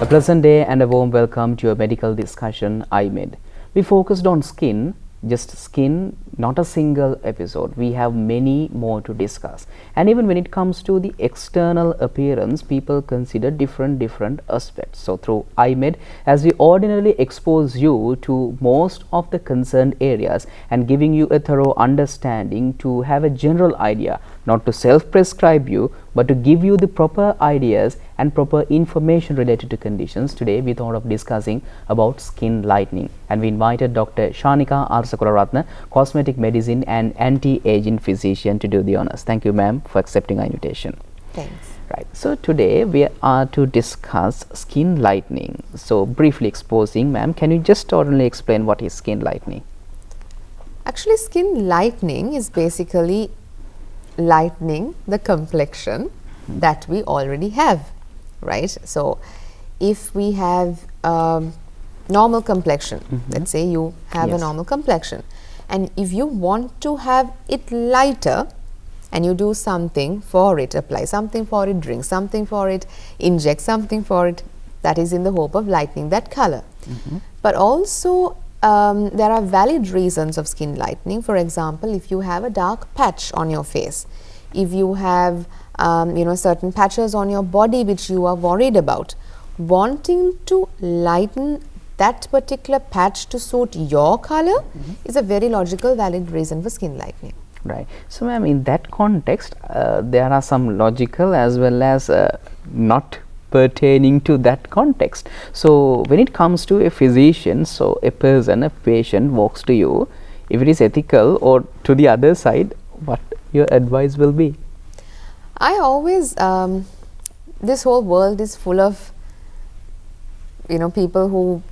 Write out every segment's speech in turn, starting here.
A pleasant day and a warm welcome to your medical discussion I made. We focused on skin, just skin, not a single episode. We have many more to discuss. And even when it comes to the external appearance, people consider different aspects. So through iMed, as we ordinarily expose you to most of the concerned areas and giving you a thorough understanding to have a general idea, not to self-prescribe you, but to give you the proper ideas and proper information related to conditions. Today we thought of discussing about skin lightening, and we invited Dr. Shanika Arsakularatna, cosmetic medicine and anti-aging physician, to do the honors. Thank you, ma'am, for accepting our invitation. Thanks. Right, so today we are to discuss skin lightening. So briefly exposing, ma'am, can you just totally explain what is skin lightening? Actually, skin lightening is basically lightening the complexion that we already have, right? So if we have normal complexion, let's say you have a normal complexion, and if you want to have it lighter and you do something for it, apply something for it, drink something for it, inject something for it, that is in the hope of lightening that color. But also there are valid reasons of skin lightening. For example, if you have a dark patch on your face, if you have certain patches on your body which you are worried about, wanting to lighten that particular patch to suit your color is a very logical, valid reason for skin lightening. Right. So, ma'am, in that context, there are some logical as well as not pertaining to that context. So when it comes to a physician, so a person, a patient walks to you, if it is ethical, or to the other side, what your advice will be? I always, this whole world is full of, people who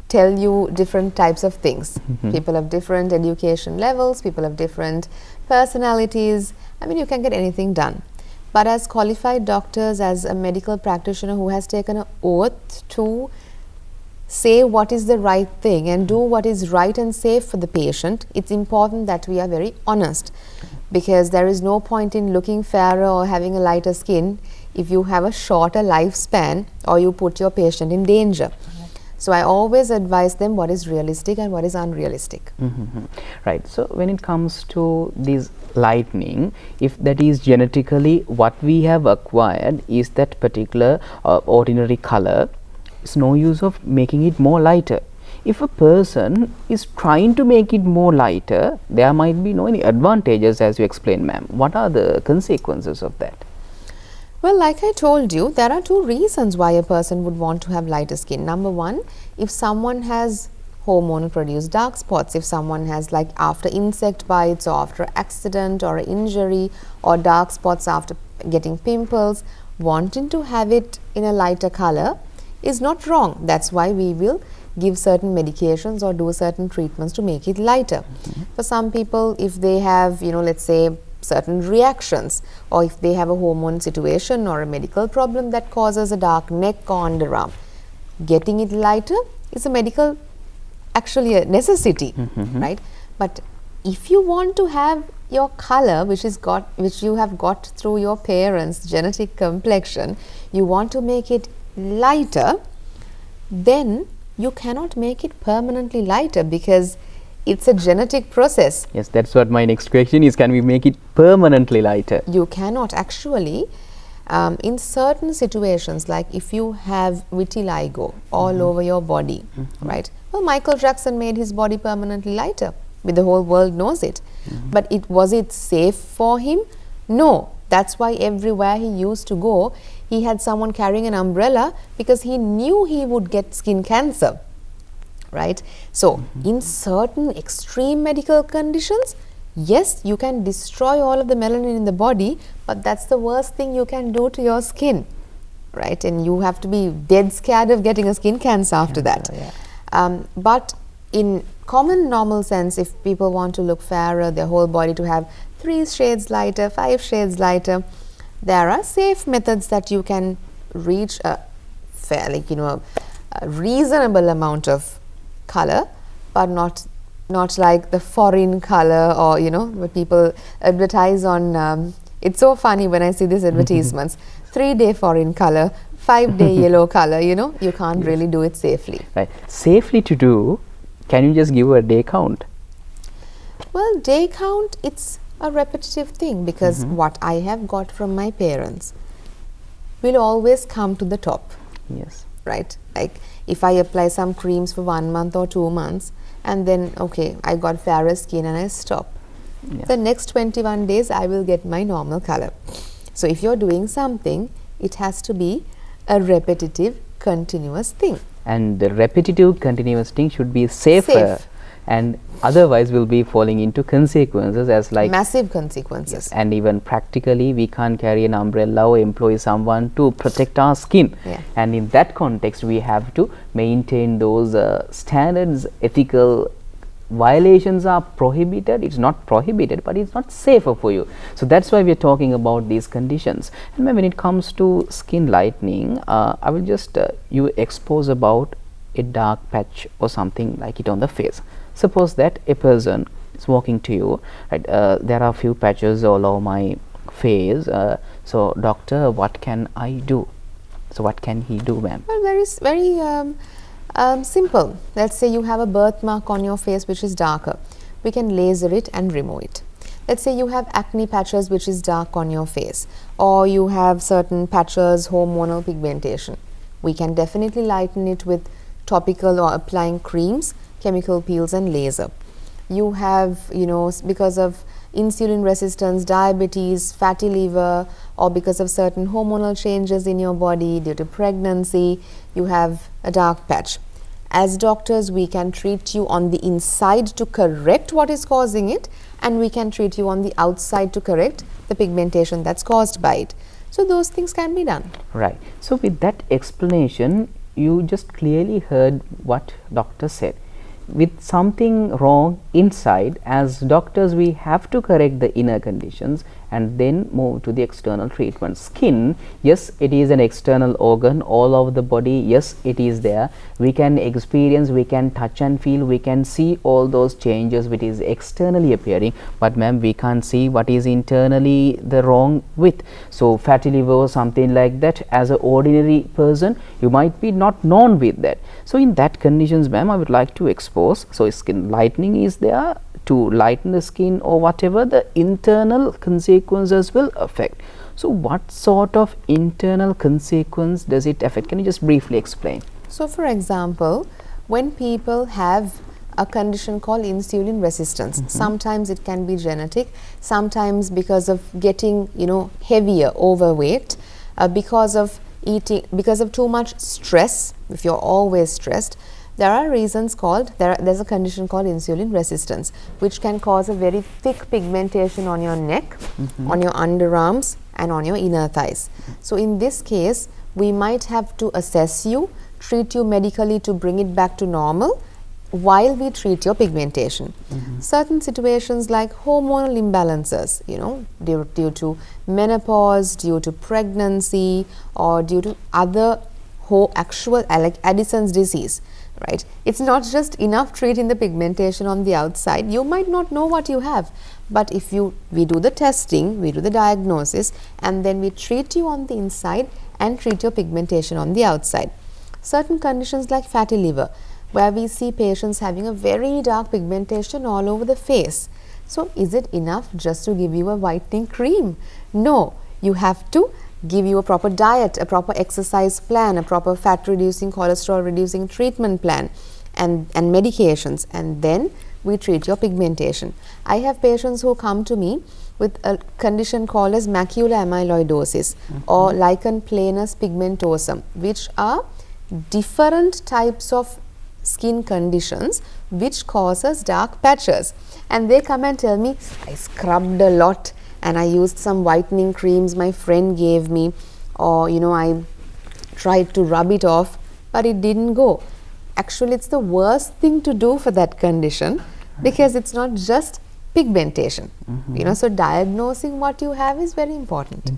tell you different types of things. People have different education levels, people have different personalities. I mean, you can get anything done. But as qualified doctors, as a medical practitioner who has taken an oath to say what is the right thing and do what is right and safe for the patient, it's important that we are very honest, because there is no point in looking fairer or having a lighter skin if you have a shorter lifespan or you put your patient in danger. So I always advise them what is realistic and what is unrealistic. Right. So when it comes to this lightening, if that is genetically what we have acquired is that particular ordinary color, it's no use of making it more lighter. If a person is trying to make it more lighter, there might be no any advantages, as you explained, ma'am. What are the consequences of that? Well, like I told you, there are two reasons why a person would want to have lighter skin. Number one, if someone has hormone produced dark spots, if someone has, like after insect bites or after accident or injury, or dark spots after getting pimples, wanting to have it in a lighter color is not wrong. That's why we will give certain medications or do certain treatments to make it lighter. For some people, if they have, let's say certain reactions, or if they have a hormone situation or a medical problem that causes a dark neck or underarm, getting it lighter is a medical, actually a necessity, right? But if you want to have your color, which you have got through your parents' genetic complexion, you want to make it lighter, then you cannot make it permanently lighter, because it's a genetic process. Yes, that's what my next question is. Can we make it permanently lighter? You cannot actually. In certain situations, like if you have vitiligo all over your body, right? Well, Michael Jackson made his body permanently lighter. The whole world knows it. But was it safe for him? No. That's why everywhere he used to go, he had someone carrying an umbrella, because he knew he would get skin cancer. Right? So, in certain extreme medical conditions, yes, you can destroy all of the melanin in the body, but that's the worst thing you can do to your skin, right? And you have to be dead scared of getting a skin cancer after that. But in common normal sense, if people want to look fairer, their whole body to have 3 shades lighter, 5 shades lighter, there are safe methods that you can reach a fairly, a reasonable amount of color, but not like the foreign color, or what people advertise on It's so funny when I see these advertisements. 3-day foreign color, 5-day yellow color, you know, you can't really do it safely. Right. Safely to do, can you just give a day count? Well, day count, it's a repetitive thing, because what I have got from my parents will always come to the top. Yes. Right? Like if I apply some creams for 1 month or 2 months, and then okay, I got fairer skin and I stop. Yeah. The next 21 days I will get my normal color. So if you're doing something, it has to be a repetitive, continuous thing. And the repetitive, continuous thing should be safer. Safe. And otherwise we'll be falling into consequences as like Massive consequences. and even practically we can't carry an umbrella or employ someone to protect our skin. Yeah. And in that context we have to maintain those standards. Ethical violations are prohibited. It's not prohibited, but it's not safer for you. So that's why we're talking about these conditions. And when it comes to skin lightening, I will just you expose about a dark patch or something like it on the face. Suppose that a person is walking to you, right? There are few patches all over my face. So doctor, what can I do? So what can he do, ma'am? Well, very simple. Let's say you have a birthmark on your face which is darker. We can laser it and remove it. Let's say you have acne patches which is dark on your face, or you have certain patches, hormonal pigmentation. We can definitely lighten it with topical or applying creams, chemical peels and laser. You have, you know, because of insulin resistance, diabetes, fatty liver, or because of certain hormonal changes in your body due to pregnancy, you have a dark patch. As doctors, we can treat you on the inside to correct what is causing it, and we can treat you on the outside to correct the pigmentation that's caused by it. So those things can be done. Right. So with that explanation, you just clearly heard what doctor said. With something wrong inside, as doctors we have to correct the inner conditions and then move to the external treatment. Skin, yes, it is an external organ all over the body. Yes, it is there. We can experience, we can touch and feel, we can see all those changes which is externally appearing, but ma'am, we can't see what is internally the wrong with. So fatty liver or something like that, as an ordinary person you might be not known with that. So in that conditions, ma'am, I would like to expose. So skin lightening is there to lighten the skin, or whatever the internal consequences will affect. So what sort of internal consequence does it affect? Can you just briefly explain? So for example, when people have a condition called insulin resistance, sometimes it can be genetic, sometimes because of getting, you know, heavier, overweight, because of eating, because of too much stress. If you're always stressed, there are reasons called, there's a condition called insulin resistance, which can cause a very thick pigmentation on your neck, on your underarms and on your inner thighs. So in this case, we might have to assess you, treat you medically to bring it back to normal while we treat your pigmentation. Certain situations like hormonal imbalances, you know, due to menopause, due to pregnancy, or due to other actual like Addison's disease, right? It's not just enough treating the pigmentation on the outside. You might not know what you have, but if we do the testing, we do the diagnosis, and then we treat you on the inside and treat your pigmentation on the outside. Certain conditions like fatty liver, where we see patients having a very dark pigmentation all over the face. So is it enough just to give you a whitening cream? No, you have to give you a proper diet, a proper exercise plan, a proper fat reducing, cholesterol reducing treatment plan, and medications, and then we treat your pigmentation. I have patients who come to me with a condition called as macular amyloidosis or lichen planus pigmentosum, which are different types of skin conditions which causes dark patches, and they come and tell me, I scrubbed a lot and I used some whitening creams my friend gave me, or you know, I tried to rub it off but it didn't go. Actually, it's the worst thing to do for that condition, because it's not just pigmentation. You know, so diagnosing what you have is very important.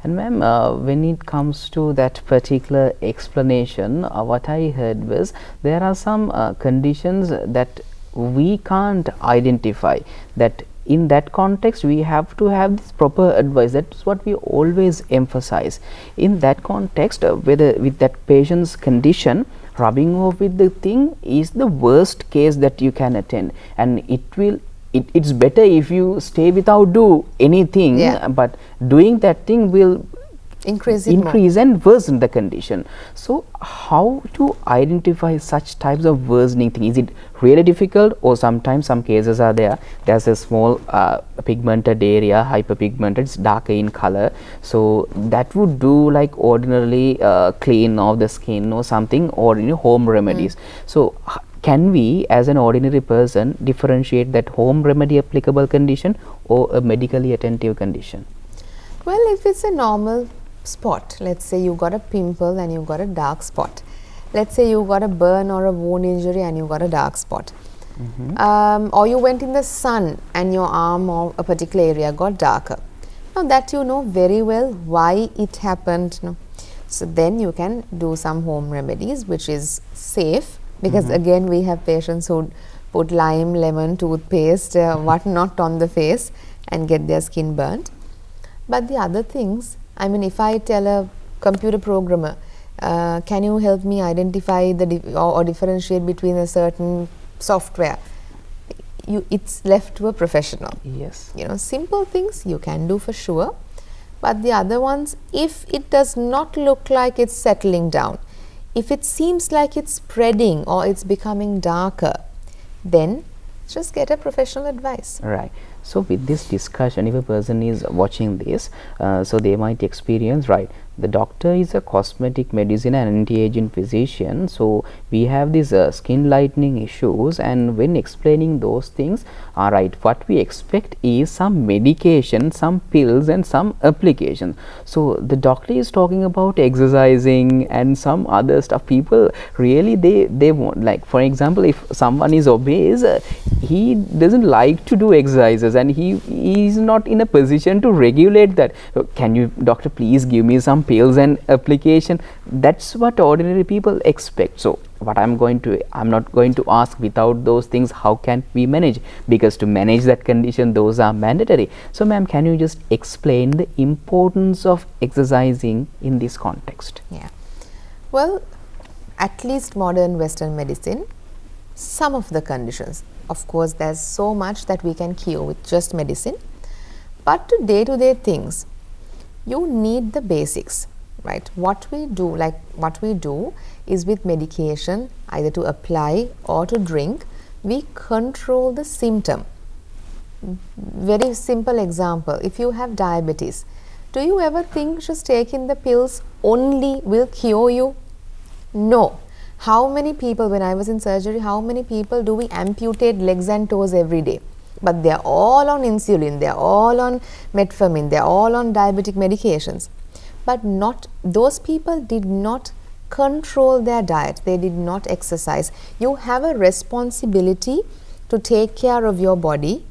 And ma'am, when it comes to that particular explanation, what I heard was there are some conditions that we can't identify, that in that context we have to have this proper advice. That's what we always emphasize. In that context, whether with that patient's condition, rubbing off with the thing is the worst case that you can attend, and it's better if you stay without do anything, but doing that thing will increase and worsen the condition. So how to identify such types of worsening thing? Is it really difficult, or sometimes some cases are there's a small pigmented area, hyperpigmented, it's darker in color, so that would do like ordinarily clean of the skin or something, or home remedies. So can we as an ordinary person differentiate that home remedy applicable condition or a medically attentive condition? Well, if it's a normal spot, let's say you got a pimple and you got a dark spot, let's say you got a burn or a wound injury and you got a dark spot, or you went in the sun and your arm or a particular area got darker. Now that you know very well why it happened, so then you can do some home remedies which is safe, because again we have patients who put lime, lemon, toothpaste, what not on the face and get their skin burnt. But the other things, I mean, if I tell a computer programmer, can you help me identify or differentiate between a certain software, it's left to a professional. Yes. Simple things you can do for sure, but the other ones, if it does not look like it's settling down, if it seems like it's spreading or it's becoming darker, then just get a professional advice. Right. So with this discussion, if a person is watching this, so they might experience, right, the doctor is a cosmetic medicine and anti-aging physician, so we have these skin lightening issues, and when explaining those things, right, what we expect is some medication, some pills and some applications. So the doctor is talking about exercising and some other stuff. People really they want, like for example, if someone is obese, he doesn't like to do exercises and he is not in a position to regulate that. Can you, doctor, please give me some pills and application? That's what ordinary people expect. So what I'm not going to ask without those things, how can we manage, because to manage that condition those are mandatory. So ma'am, can you just explain the importance of exercising in this context? Yeah, well, at least modern Western medicine, some of the conditions, of course there's so much that we can cure with just medicine, but to day-to-day things you need the basics, right? What we do is with medication, either to apply or to drink, we control the symptom. Very simple example, if you have diabetes, do you ever think just taking the pills only will cure you? No. How many people, when I was in surgery, how many people do we amputate legs and toes every day? But they are all on insulin, they are all on metformin, they are all on diabetic medications. But not, those people did not control their diet, they did not exercise. You have a responsibility to take care of your body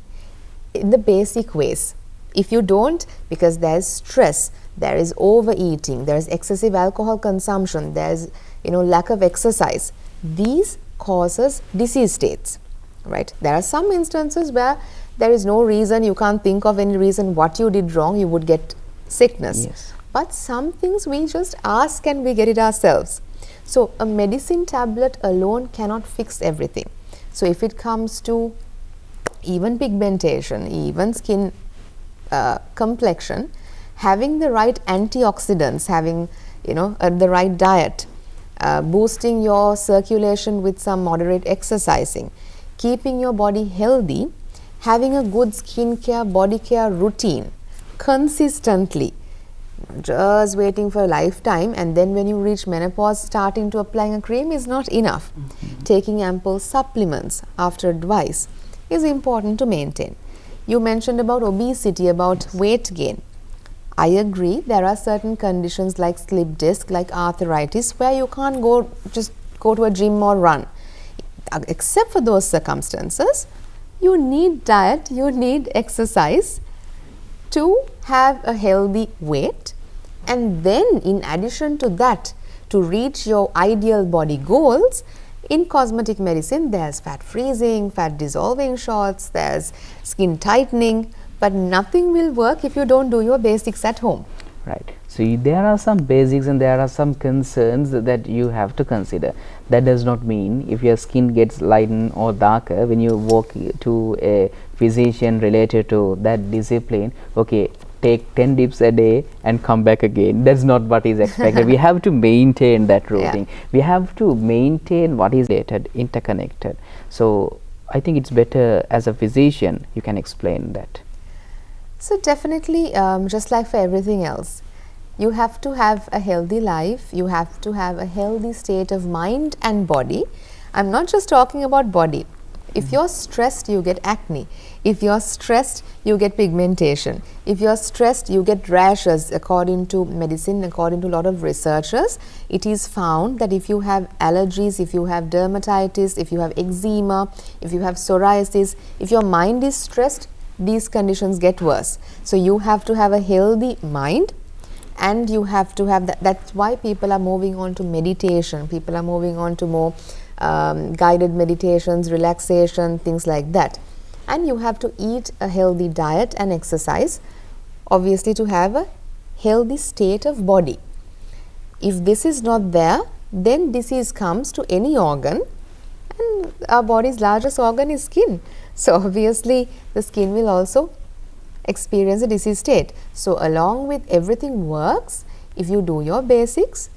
in the basic ways. If you don't, because there is stress, there is overeating, there is excessive alcohol consumption, there is lack of exercise, these causes disease states, right? There are some instances where there is no reason, you can't think of any reason what you did wrong, you would get sickness. Yes. But some things we just ask and we get it ourselves. So a medicine tablet alone cannot fix everything. So if it comes to even pigmentation, even skin complexion, having the right antioxidants, having the right diet, boosting your circulation with some moderate exercising, keeping your body healthy, having a good skincare, body care routine consistently, just waiting for a lifetime and then when you reach menopause starting to applying a cream is not enough. Taking ample supplements after advice is important to maintain. You mentioned about obesity, about weight gain. I agree, there are certain conditions like slip disc, like arthritis, where you can't just go to a gym or run. Except for those circumstances, you need diet, you need exercise to have a healthy weight, and then in addition to that, to reach your ideal body goals, In cosmetic medicine, there's fat freezing, fat dissolving shots, there's skin tightening, but nothing will work if you don't do your basics at home. Right. So there are some basics and there are some concerns that you have to consider. That does not mean if your skin gets lightened or darker when you walk to a physician related to that discipline, okay, take 10 dips a day and come back again. That's not what is expected. We have to maintain that routine. Yeah. We have to maintain what is related, interconnected. So I think it's better as a physician you can explain that. So definitely, just like for everything else, you have to have a healthy life, you have to have a healthy state of mind and body. I'm not just talking about body. If you're stressed, you get acne. If you're stressed, you get pigmentation. If you're stressed, you get rashes. According to medicine, according to a lot of researchers, it is found that if you have allergies, if you have dermatitis, if you have eczema, if you have psoriasis, if your mind is stressed, these conditions get worse. So you have to have a healthy mind, and you have to have that. That's why people are moving on to meditation. People are moving on to more guided meditations, relaxation, things like that. And you have to eat a healthy diet and exercise, obviously, to have a healthy state of body. If this is not there, then disease comes to any organ, and our body's largest organ is skin. So obviously the skin will also experience a disease state. So along with everything works if you do your basics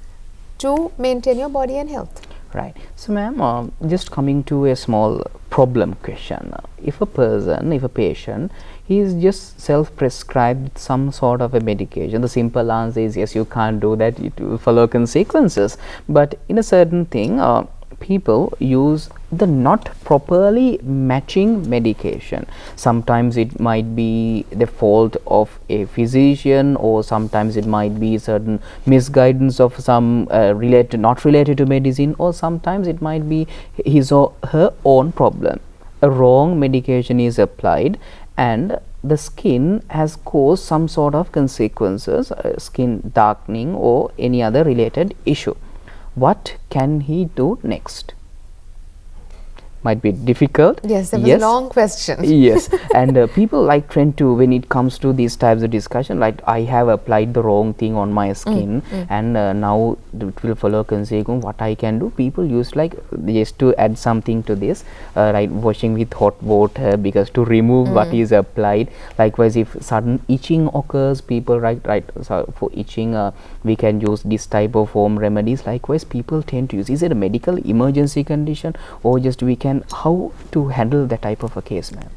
to maintain your body and health. Right. So ma'am, just coming to a small problem question. If a person, if a patient, he is just self-prescribed some sort of a medication, the simple answer is yes, you can't do that, it will follow consequences. But in a certain thing, people use the not properly matching medication. Sometimes it might be the fault of a physician, or sometimes it might be certain misguidance of some not related to medicine, or sometimes it might be his or her own problem. A wrong medication is applied and the skin has caused some sort of consequences, skin darkening or any other related issue. What can he do next? Might be difficult. Yes, that was a long question. Yes, and people like trend to, when it comes to these types of discussion, like I have applied the wrong thing on my skin and now it will follow consequence. What I can do? People use like, just to add something to this, right, washing with hot water, because to remove what is applied. Likewise, if sudden itching occurs, people so for itching we can use this type of home remedies. Likewise, people tend to use, is it a medical emergency condition, or just we can, how to handle that type of a case, ma'am?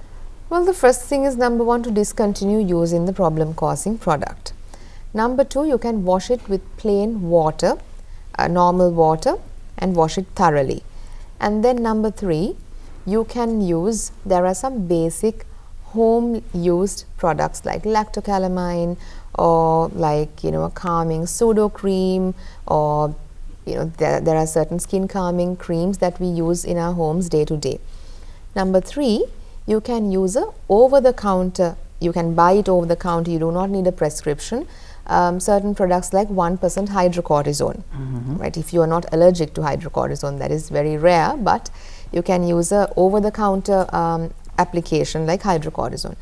Well, the first thing is, number one, to discontinue using the problem causing product. Number two, you can wash it with plain water, normal water, and wash it thoroughly. And then number three, you can use, there are some basic home used products like lactocalamine, or like, a calming pseudo cream, or there are certain skin calming creams that we use in our homes day to day. Number three, you can use a over the counter, you can buy it over the counter, you do not need a prescription. Certain products like 1% hydrocortisone, right? If you are not allergic to hydrocortisone, that is very rare, but you can use a over the counter application like hydrocortisone.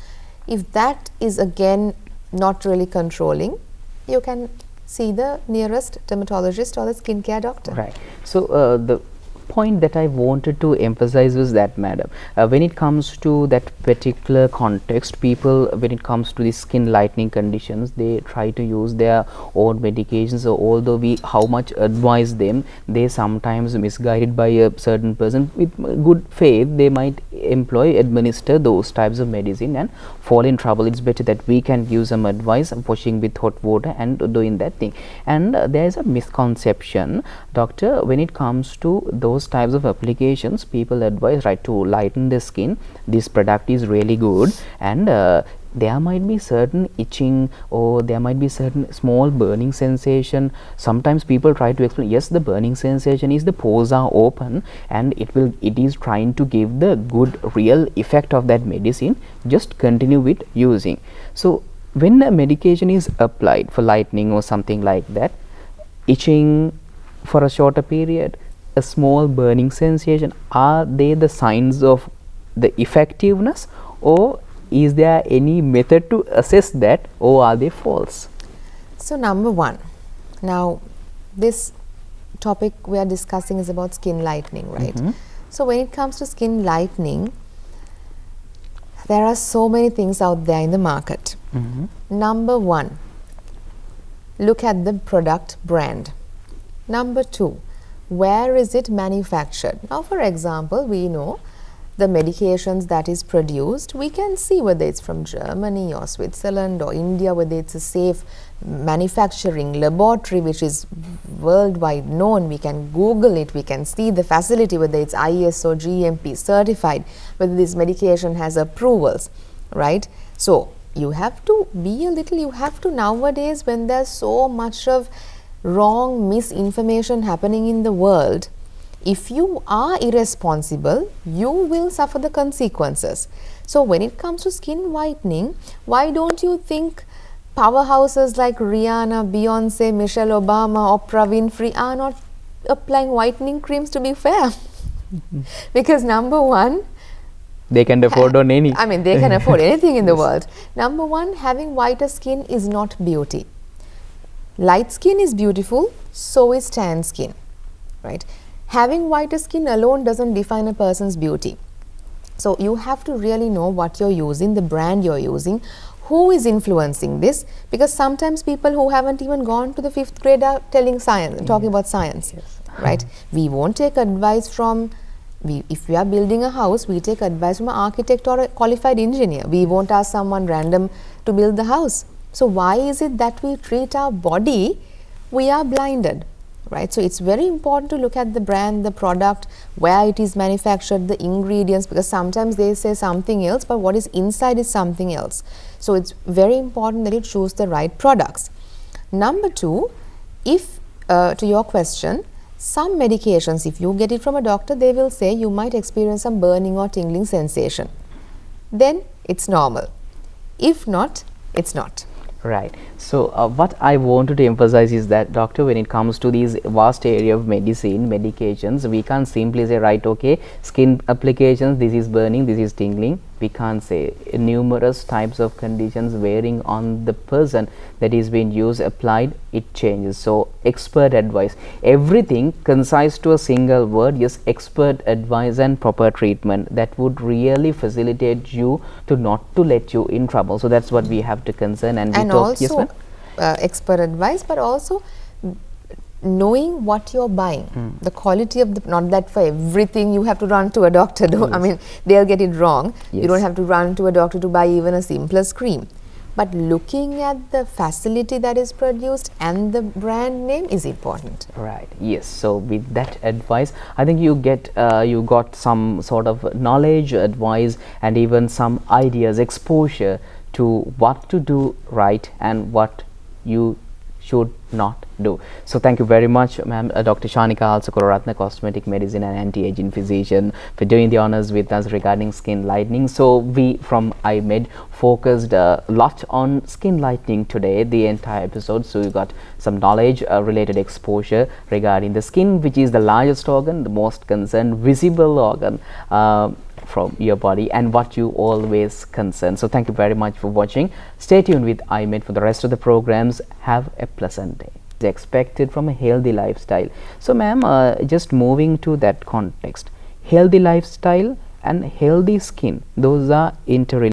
If that is again not really controlling, you can see the nearest dermatologist or the skincare doctor. Right. So the point that I wanted to emphasize was that, madam, when it comes to that particular context, people, when it comes to the skin lightening conditions, they try to use their own medications. So although we how much advise them, they sometimes misguided by a certain person with good faith, they might administer those types of medicine and fall in trouble. It's better that we can give some advice, washing with hot water and doing that thing. And there is a misconception, doctor, when it comes to those types of applications, people advise, right, to lighten the skin, this product is really good, and there might be certain itching, or there might be certain small burning sensation. Sometimes people try to explain, yes, the burning sensation is the pores are open and it is trying to give the good real effect of that medicine, just continue with using. So when a medication is applied for lightening or something like that, itching for a shorter period, a small burning sensation, are they the signs of the effectiveness, or is there any method to assess that, or are they false? So number one, now this topic we are discussing is about skin lightening, right? So when it comes to skin lightening, there are so many things out there in the market. Number one, look at the product brand. Number two, where is it manufactured? Now, for example, we know the medications that is produced, we can see whether it's from Germany or Switzerland or India, whether it's a safe manufacturing laboratory which is worldwide known. We can Google it, we can see the facility, whether it's ISO, GMP certified, whether this medication has approvals, right? So you have to be a little, you have to nowadays, when there's so much of wrong misinformation happening in the world, if you are irresponsible, you will suffer the consequences. So when it comes to skin whitening, why don't you think powerhouses like Rihanna, Beyonce, Michelle Obama, Oprah Winfrey are not applying whitening creams, to be fair? Because number one, they can afford on any. I mean, they can afford anything in the world. Number one, having whiter skin is not beauty. Light skin is beautiful, so is tan skin, right? Having whiter skin alone doesn't define a person's beauty. So you have to really know what you're using, the brand you're using, who is influencing this, because sometimes people who haven't even gone to the 5th grade are telling science, talking about science, right? We won't take advice from, if we are building a house, we take advice from an architect or a qualified engineer. We won't ask someone random to build the house. So why is it that we treat our body, we are blinded? Right, so it's very important to look at the brand, the product, where it is manufactured, the ingredients, because sometimes they say something else, but what is inside is something else. So it's very important that you choose the right products. Number two, if to your question, some medications, if you get it from a doctor, they will say you might experience some burning or tingling sensation. Then it's normal. If not, it's not. Right. So what I wanted to emphasize is that, doctor, when it comes to these vast area of medicine, medications, we can't simply say, right, okay, skin applications, this is burning, this is tingling. We can't say. Numerous types of conditions varying on the person that is being used, applied, it changes. So expert advice, everything concise to a single word, yes, expert advice and proper treatment, that would really facilitate you to not to let you in trouble. So that's what we have to concern. And also expert advice, but also knowing what you're buying, the quality of the, not that for everything you have to run to a doctor. I mean, they'll get it wrong. You don't have to run to a doctor to buy even a simplest cream. But looking at the facility that is produced and the brand name is important. Right. Yes. So with that advice, I think you got some sort of knowledge, advice, and even some ideas, exposure to what to do right and what you should not do. So thank you very much, ma'am, Dr. Shanika Alsakuraratne, cosmetic medicine and anti-aging physician, for doing the honors with us regarding skin lightening. So we from iMed focused a lot on skin lightening today, the entire episode. So you got some knowledge, related exposure regarding the skin, which is the largest organ, the most concerned visible organ from your body, and what you always concern. So thank you very much for watching. Stay tuned with iMed for the rest of the programs. Have a pleasant day. It's expected from a healthy lifestyle. So ma'am, just moving to that context, healthy lifestyle and healthy skin, those are interrelated.